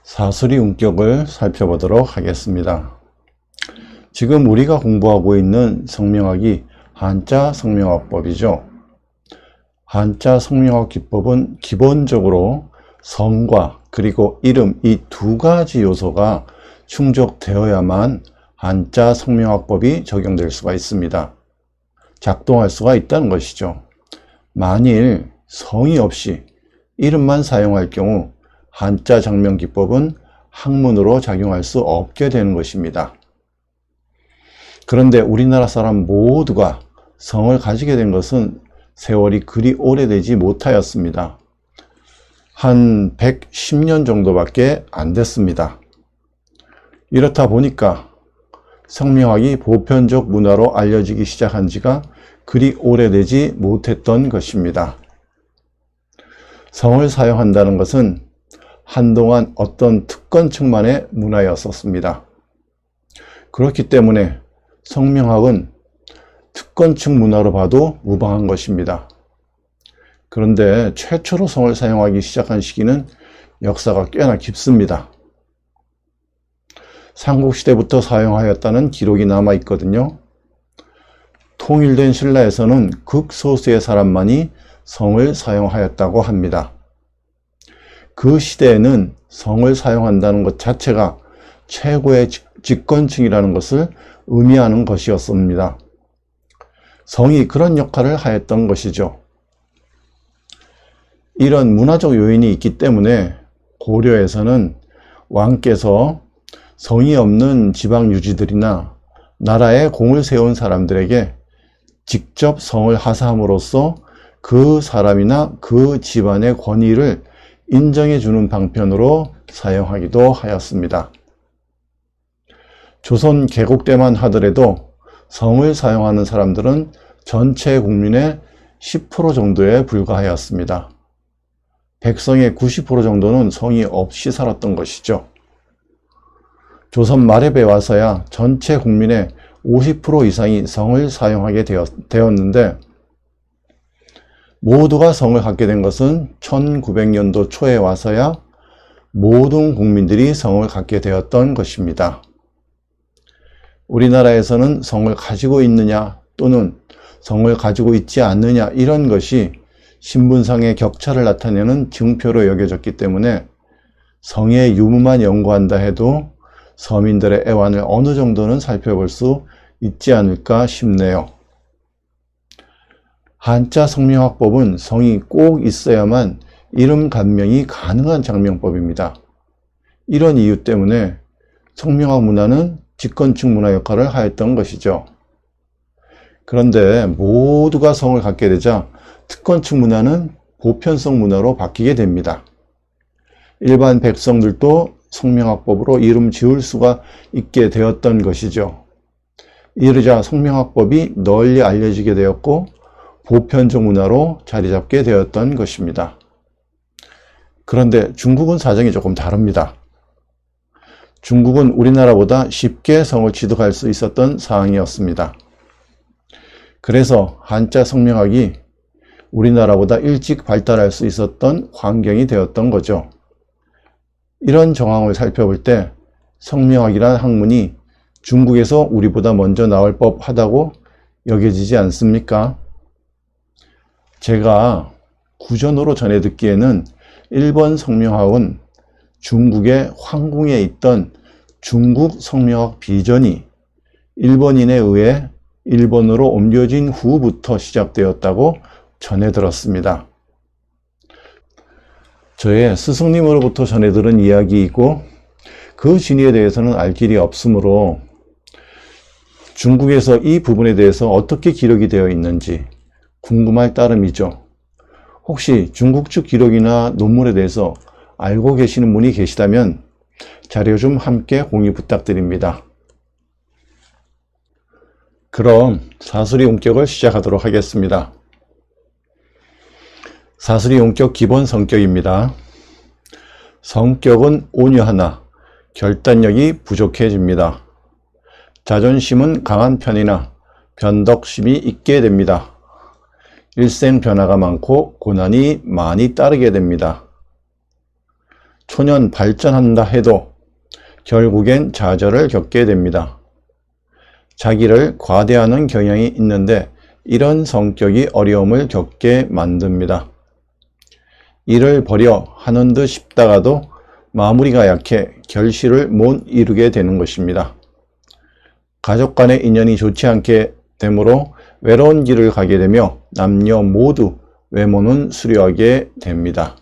사수리 운격을 살펴보도록 하겠습니다. 지금 우리가 공부하고 있는 성명학이 한자 성명학법이죠. 한자 성명학 기법은 기본적으로 성과 그리고 이름 이 두 가지 요소가 충족되어야만 한자 성명학법이 적용될 수가 있습니다. 작동할 수가 있다는 것이죠. 만일 성이 없이 이름만 사용할 경우 한자 장명 기법은 학문으로 작용할 수 없게 되는 것입니다. 그런데 우리나라 사람 모두가 성을 가지게 된 것은 세월이 그리 오래되지 못하였습니다. 한 110년 정도밖에 안 됐습니다. 이렇다 보니까 성명학이 보편적 문화로 알려지기 시작한 지가 그리 오래되지 못했던 것입니다. 성을 사용한다는 것은 한동안 어떤 특권층만의 문화였었습니다. 그렇기 때문에 성명학은 특권층 문화로 봐도 무방한 것입니다. 그런데 최초로 성을 사용하기 시작한 시기는 역사가 꽤나 깊습니다. 삼국시대부터 사용하였다는 기록이 남아 있거든요. 통일된 신라에서는 극소수의 사람만이 성을 사용하였다고 합니다. 그 시대에는 성을 사용한다는 것 자체가 최고의 직권층이라는 것을 의미하는 것이었습니다. 성이 그런 역할을 하였던 것이죠. 이런 문화적 요인이 있기 때문에 고려에서는 왕께서 성이 없는 지방 유지들이나 나라에 공을 세운 사람들에게 직접 성을 하사함으로써 그 사람이나 그 집안의 권위를 인정해 주는 방편으로 사용하기도 하였습니다. 조선 개국 때만 하더라도 성을 사용하는 사람들은 전체 국민의 10% 정도에 불과하였습니다. 백성의 90% 정도는 성이 없이 살았던 것이죠. 조선 말에 와서야 전체 국민의 50% 이상이 성을 사용하게 되었는데 모두가 성을 갖게 된 것은 1900년도 초에 와서야 모든 국민들이 성을 갖게 되었던 것입니다. 우리나라에서는 성을 가지고 있느냐 또는 성을 가지고 있지 않느냐 이런 것이 신분상의 격차를 나타내는 증표로 여겨졌기 때문에 성의 유무만 연구한다 해도 서민들의 애환을 어느 정도는 살펴볼 수 있지 않을까 싶네요. 한자 성명학법은 성이 꼭 있어야만 이름 간명이 가능한 장명법입니다. 이런 이유 때문에 성명학 문화는 직권층 문화 역할을 하였던 것이죠. 그런데 모두가 성을 갖게 되자 특권층 문화는 보편성 문화로 바뀌게 됩니다. 일반 백성들도 성명학법으로 이름 지을 수가 있게 되었던 것이죠. 이러자 성명학법이 널리 알려지게 되었고 보편적 문화로 자리 잡게 되었던 것입니다. 그런데 중국은 사정이 조금 다릅니다. 중국은 우리나라보다 쉽게 성을 취득할 수 있었던 상황이었습니다. 그래서 한자 성명학이 우리나라보다 일찍 발달할 수 있었던 환경이 되었던 거죠. 이런 정황을 살펴볼 때 성명학이라는 학문이 중국에서 우리보다 먼저 나올 법하다고 여겨지지 않습니까? 제가 구전으로 전해 듣기에는 일본 성명학은 중국의 황궁에 있던 중국 성명학 비전이 일본인에 의해 일본으로 옮겨진 후부터 시작되었다고 전해 들었습니다. 저의 스승님으로부터 전해 들은 이야기이고 그 진위에 대해서는 알 길이 없으므로 중국에서 이 부분에 대해서 어떻게 기록이 되어 있는지 궁금할 따름이죠. 혹시 중국 측 기록이나 논문에 대해서 알고 계시는 분이 계시다면 자료 좀 함께 공유 부탁드립니다. 그럼 사수리 원격을 시작하도록 하겠습니다. 사수리 원격 기본 성격입니다. 성격은 온유하나 결단력이 부족해집니다. 자존심은 강한 편이나 변덕심이 있게 됩니다. 일생 변화가 많고 고난이 많이 따르게 됩니다. 초년 발전한다 해도 결국엔 좌절을 겪게 됩니다. 자기를 과대하는 경향이 있는데 이런 성격이 어려움을 겪게 만듭니다. 일을 버려 하는 듯 싶다가도 마무리가 약해 결실을 못 이루게 되는 것입니다. 가족 간의 인연이 좋지 않게 되므로 외로운 길을 가게 되며 남녀 모두 외모는 수려하게 됩니다.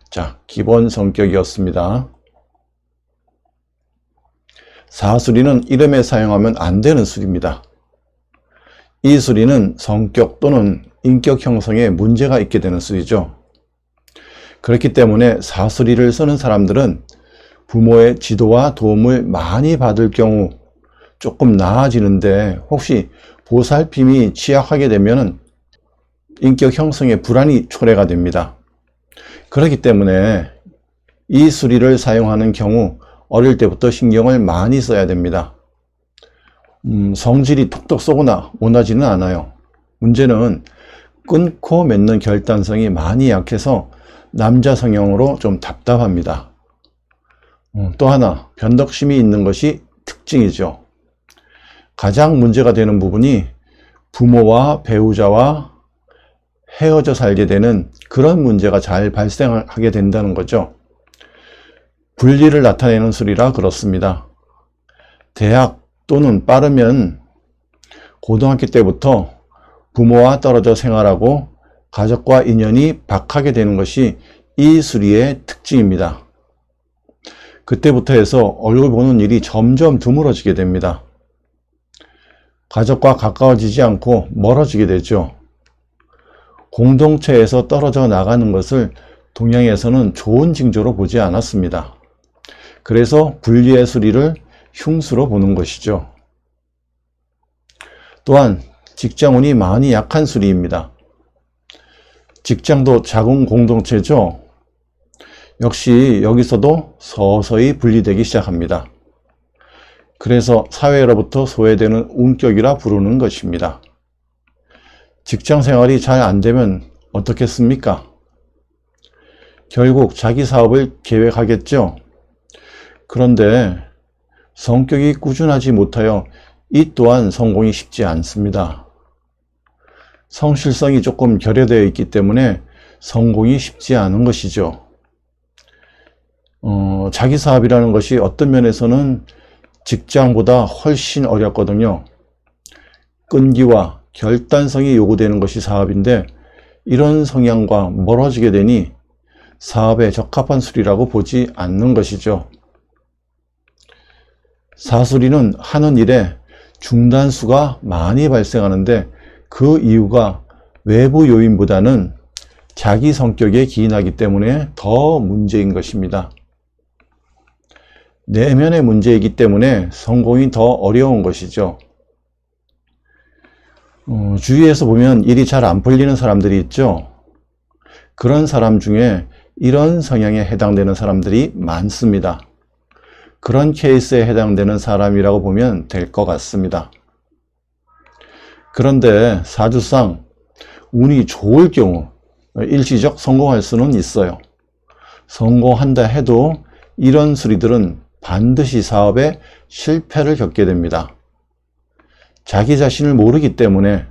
자, 기본 성격이었습니다. 사수리는 이름에 사용하면 안 되는 수리입니다. 이 수리는 성격 또는 인격 형성에 문제가 있게 되는 수리죠. 그렇기 때문에 사수리를 쓰는 사람들은 부모의 지도와 도움을 많이 받을 경우 조금 나아지는데, 혹시 보살핌이 취약하게 되면 인격 형성에 불안이 초래가 됩니다. 그렇기 때문에 이 수리를 사용하는 경우 어릴 때부터 신경을 많이 써야 됩니다. 성질이 톡톡 쏘거나 온화지는 않아요. 문제는 끊고 맺는 결단성이 많이 약해서 남자 성향으로 좀 답답합니다. 또 하나, 변덕심이 있는 것이 특징이죠. 가장 문제가 되는 부분이 부모와 배우자와 헤어져 살게 되는 그런 문제가 잘 발생하게 된다는 거죠. 분리를 나타내는 수리라 그렇습니다. 대학 또는 빠르면 고등학교 때부터 부모와 떨어져 생활하고 가족과 인연이 박하게 되는 것이 이 수리의 특징입니다. 그때부터 해서 얼굴 보는 일이 점점 드물어지게 됩니다. 가족과 가까워지지 않고 멀어지게 되죠. 공동체에서 떨어져 나가는 것을 동양에서는 좋은 징조로 보지 않았습니다. 그래서 분리의 수리를 흉수로 보는 것이죠. 또한 직장운이 많이 약한 수리입니다. 직장도 작은 공동체죠. 역시 여기서도 서서히 분리되기 시작합니다. 그래서 사회로부터 소외되는 운격이라 부르는 것입니다. 직장 생활이 잘 안 되면 어떻겠습니까? 결국 자기 사업을 계획하겠죠. 그런데 성격이 꾸준하지 못하여 이 또한 성공이 쉽지 않습니다. 성실성이 조금 결여되어 있기 때문에 성공이 쉽지 않은 것이죠. 자기 사업이라는 것이 어떤 면에서는 직장보다 훨씬 어렵거든요. 끈기와 결단성이 요구되는 것이 사업인데, 이런 성향과 멀어지게 되니 사업에 적합한 수리라고 보지 않는 것이죠. 사수리는 하는 일에 중단수가 많이 발생하는데, 그 이유가 외부 요인보다는 자기 성격에 기인하기 때문에 더 문제인 것입니다. 내면의 문제이기 때문에 성공이 더 어려운 것이죠. 주위에서 보면 일이 잘 안 풀리는 사람들이 있죠. 그런 사람 중에 이런 성향에 해당되는 사람들이 많습니다. 그런 케이스에 해당되는 사람이라고 보면 될 것 같습니다. 그런데 사주상 운이 좋을 경우 일시적 성공할 수는 있어요. 성공한다 해도 이런 수리들은 반드시 사업에 실패를 겪게 됩니다. 자기 자신을 모르기 때문에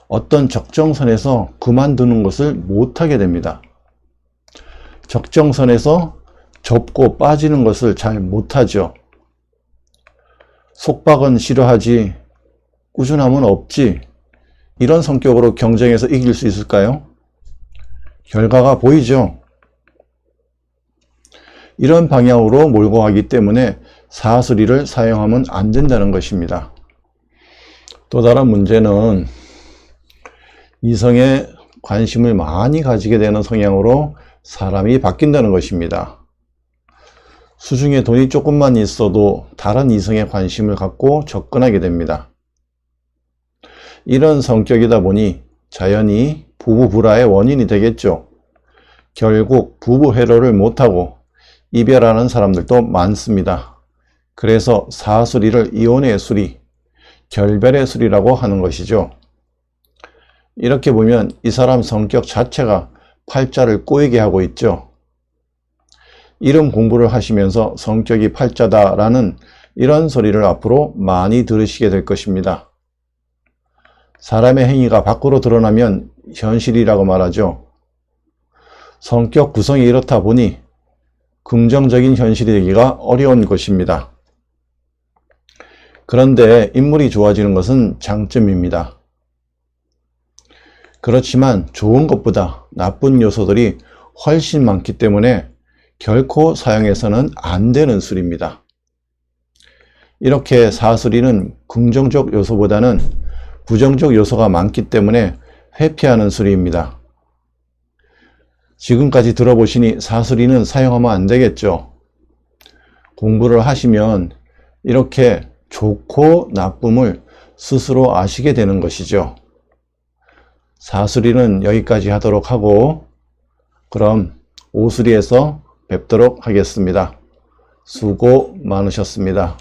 어떤 적정선에서 그만두는 것을 못하게 됩니다. 적정선에서 접고 빠지는 것을 잘 못하죠. 속박은 싫어하지 꾸준함은 없지, 이런 성격으로 경쟁에서 이길 수 있을까요? 결과가 보이죠. 이런 방향으로 몰고 가기 때문에 사수리를 사용하면 안 된다는 것입니다. 또 다른 문제는 이성에 관심을 많이 가지게 되는 성향으로 사람이 바뀐다는 것입니다. 수중에 돈이 조금만 있어도 다른 이성에 관심을 갖고 접근하게 됩니다. 이런 성격이다 보니 자연히 부부 불화의 원인이 되겠죠. 결국 부부 회로를 못하고 이별하는 사람들도 많습니다. 그래서 사수리를 이혼의 수리, 결별의 수리라고 하는 것이죠. 이렇게 보면 이 사람 성격 자체가 팔자를 꼬이게 하고 있죠. 이름 공부를 하시면서 성격이 팔자다라는 이런 소리를 앞으로 많이 들으시게 될 것입니다. 사람의 행위가 밖으로 드러나면 현실이라고 말하죠. 성격 구성이 이렇다 보니 긍정적인 현실이 되기가 어려운 것입니다. 그런데 인물이 좋아지는 것은 장점입니다. 그렇지만 좋은 것보다 나쁜 요소들이 훨씬 많기 때문에 결코 사용해서는 안 되는 술입니다. 이렇게 사수리는 긍정적 요소보다는 부정적 요소가 많기 때문에 회피하는 술입니다. 지금까지 들어보시니 사수리는 사용하면 안 되겠죠. 공부를 하시면 이렇게 좋고 나쁨을 스스로 아시게 되는 것이죠. 사수리는 여기까지 하도록 하고 그럼 오수리에서 뵙도록 하겠습니다. 수고 많으셨습니다.